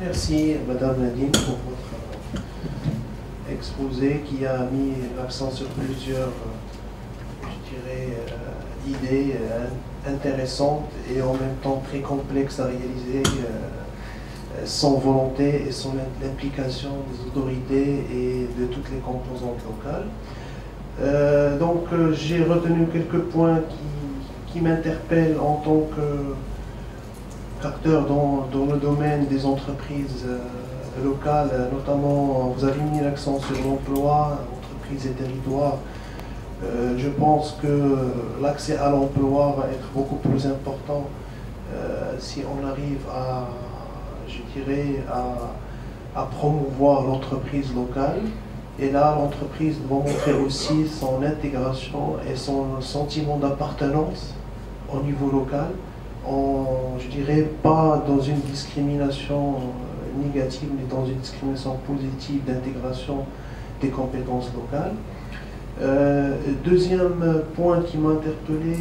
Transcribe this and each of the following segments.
Merci Madame Nadine pour votre exposé qui a mis l'accent sur plusieurs, je dirais, idées intéressantes et en même temps très complexes à réaliser sans volonté et sans l'implication des autorités et de toutes les composantes locales. J'ai retenu quelques points qui m'interpellent en tant qu'acteur dans le domaine des entreprises locales, notamment vous avez mis l'accent sur l'emploi, entreprises et territoires. Je pense que l'accès à l'emploi va être beaucoup plus important si on arrive à, je dirais, à promouvoir l'entreprise locale. Et là, l'entreprise doit montrer aussi son intégration et son sentiment d'appartenance au niveau local, je dirais, pas dans une discrimination négative, mais dans une discrimination positive d'intégration des compétences locales. Deuxième point qui m'a interpellé,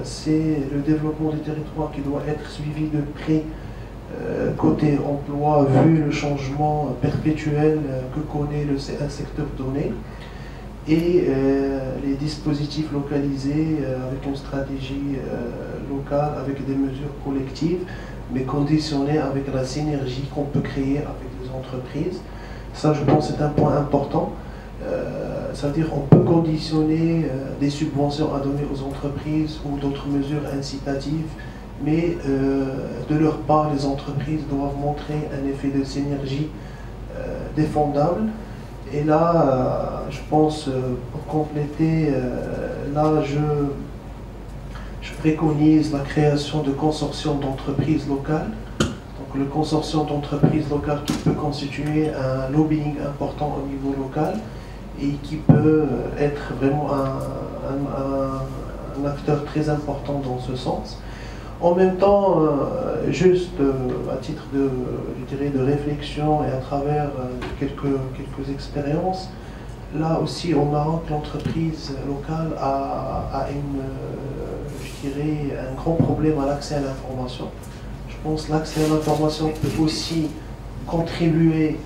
c'est le développement des territoires qui doit être suivi de près côté emploi, vu le changement perpétuel que connaît un secteur donné, et les dispositifs localisés avec une stratégie locale, avec des mesures collectives, mais conditionnées avec la synergie qu'on peut créer avec les entreprises. Ça, je pense, c'est un point important. Ça veut dire qu'on peut conditionner des subventions à donner aux entreprises ou d'autres mesures incitatives, mais de leur part, les entreprises doivent montrer un effet de synergie défendable. Et là, je pense, pour compléter, là, je préconise la création de consortiums d'entreprises locales. Donc, le consortium d'entreprises locales qui peut constituer un lobbying important au niveau local et qui peut être vraiment un acteur très important dans ce sens. En même temps, juste à titre de, je dirais, de réflexion et à travers quelques expériences, là aussi au Maroc, l'entreprise locale a je dirais, un grand problème à l'accès à l'information. Je pense que l'accès à l'information peut aussi contribuer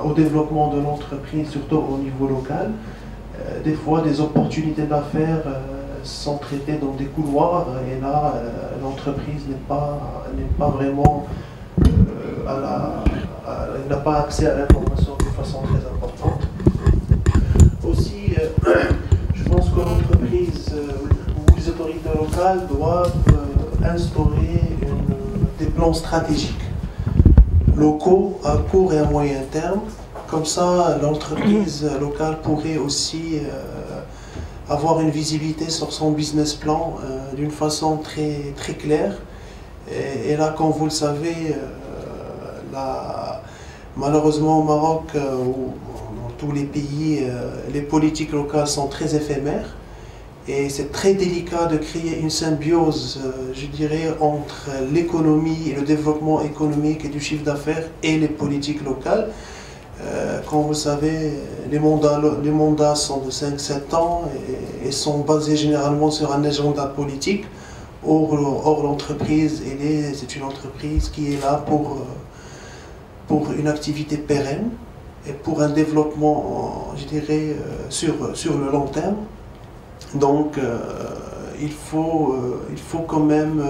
au développement de l'entreprise, surtout au niveau local. Des fois, des opportunités d'affaires sont traitées dans des couloirs et là, l'entreprise n'est pas vraiment elle n'a pas accès à l'information de façon très importante. Aussi, je pense que l'entreprise ou les autorités locales doivent instaurer des plans stratégiques locaux à court et à moyen terme. Comme ça, l'entreprise locale pourrait aussi avoir une visibilité sur son business plan d'une façon très, très claire. Et là, comme vous le savez, malheureusement au Maroc ou dans tous les pays, les politiques locales sont très éphémères. Et c'est très délicat de créer une symbiose, je dirais, entre l'économie et le développement économique et du chiffre d'affaires et les politiques locales. Comme vous le savez, les mandats sont de 5-7 ans et sont basés généralement sur un agenda politique. Or l'entreprise, c'est une entreprise qui est là pour une activité pérenne et pour un développement, je dirais, sur le long terme. Donc, il faut quand même,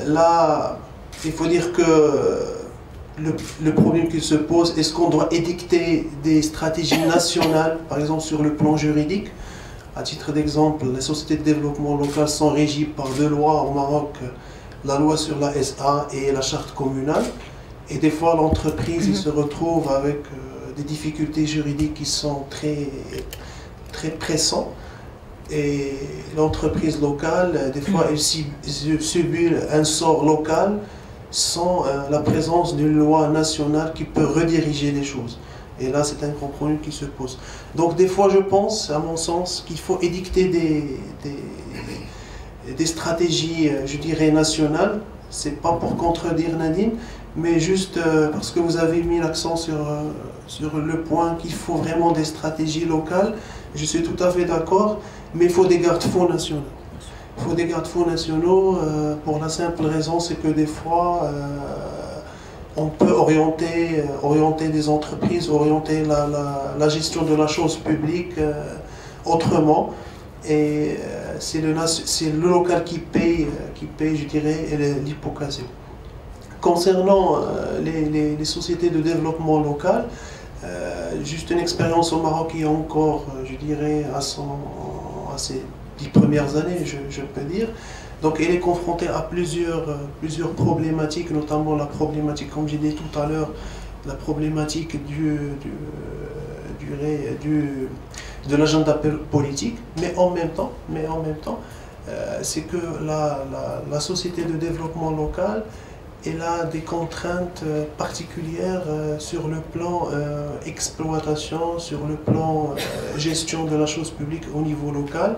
là, il faut dire que le problème qui se pose, est-ce qu'on doit édicter des stratégies nationales, par exemple sur le plan juridique? À titre d'exemple, les sociétés de développement local sont régies par deux lois au Maroc, la loi sur la SA et la charte communale. Et des fois, l'entreprise se retrouve avec des difficultés juridiques qui sont très, très pressantes. Et l'entreprise locale, des fois, elle subit un sort local sans la présence d'une loi nationale qui peut rediriger les choses. Et là, c'est un compromis qui se pose. Donc, des fois, je pense, à mon sens, qu'il faut édicter des stratégies, je dirais, nationales. C'est pas pour contredire Nadine, mais juste parce que vous avez mis l'accent sur le point qu'il faut vraiment des stratégies locales. Je suis tout à fait d'accord, mais il faut des garde-fous nationaux. Il faut des garde-fous nationaux pour la simple raison, c'est que des fois, on peut orienter des entreprises, orienter la gestion de la chose publique autrement. Et c'est le local qui paye, je dirais, l'hypocaution. Concernant les sociétés de développement local, juste une expérience au Maroc qui est encore, je dirais, à ses 10 premières années, je peux dire. Donc elle est confrontée à plusieurs problématiques, notamment la problématique, comme j'ai dit tout à l'heure, la problématique de l'agenda politique, mais en même temps, c'est que la société de développement local, elle a des contraintes particulières sur le plan exploitation, sur le plan gestion de la chose publique au niveau local.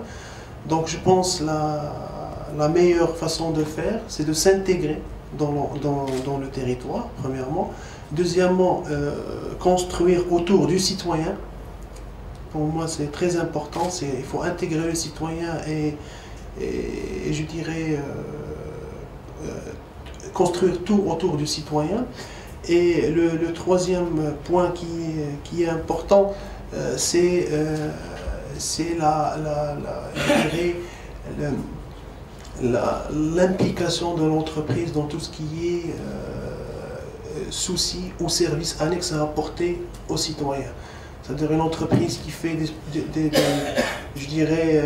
Donc je pense la meilleure façon de faire, c'est de s'intégrer dans le territoire, premièrement. Deuxièmement, construire autour du citoyen. Pour moi, c'est très important. Il faut intégrer le citoyen et je dirais, construire tout autour du citoyen. Et le troisième point qui est important, c'est l'implication de l'entreprise dans tout ce qui est soucis ou services annexes à apporter aux citoyens. C'est-à-dire une entreprise qui fait je dirais,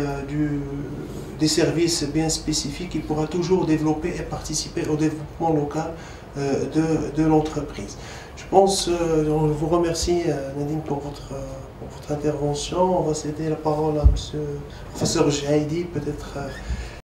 des services bien spécifiques, il pourra toujours développer et participer au développement local de l'entreprise. Je pense, je vous remercie Nadine pour votre intervention. On va céder la parole à M. le professeur Jaidi, peut-être